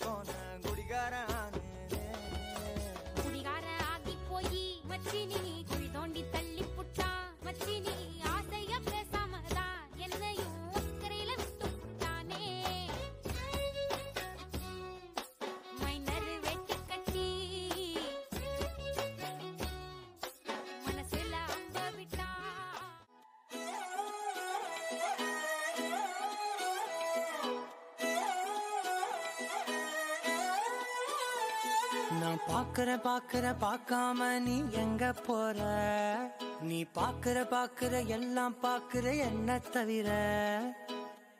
போன குடிகாரானு குடிகார ஆகி போய் மச்சினி குழி தோண்டி தள்ளி புட்டா மச்சினி ஆசைய பேசாமதான் என்னையும் அக்கறையில விட்டு புட்டானே மைனர் வெட்டி கட்டி மனசுல அம்ப விட்டா நான் பாக்குற பார்க்காம நீ எங்க போற நீ பாக்குற எல்லாம் பாக்குற என்ன தவிர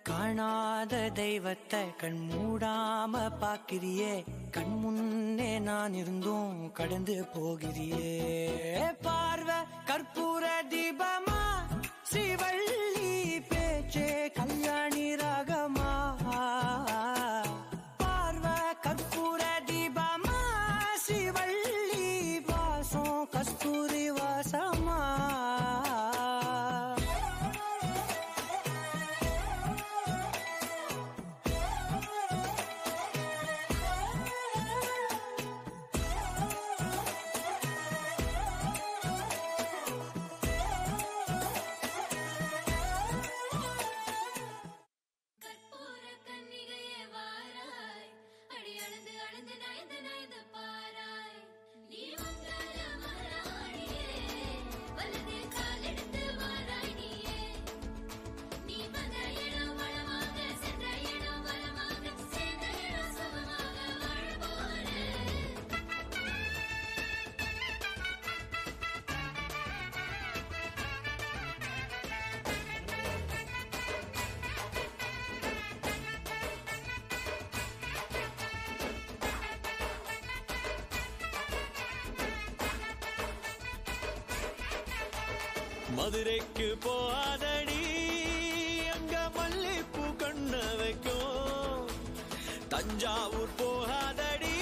காணாத தெய்வத்தை கண் மூடாம பாக்கிறியே கண் முன்னே நான் இருந்தும் கடந்து போகிறியே பார்வை கற்பூர தீபமா ஸ்ரீவள்ளி பேச்சே கல்யாணி ராகமா பார்வை கற்பூர தீபமா ஸ்ரீவள்ளி வாசம் கஸ்தூரி வாசமா மதுரைக்கு போகாதடி அங்க மல்லிப்பூ கண்ண வைக்கும் தஞ்சாவூர் போகாதடி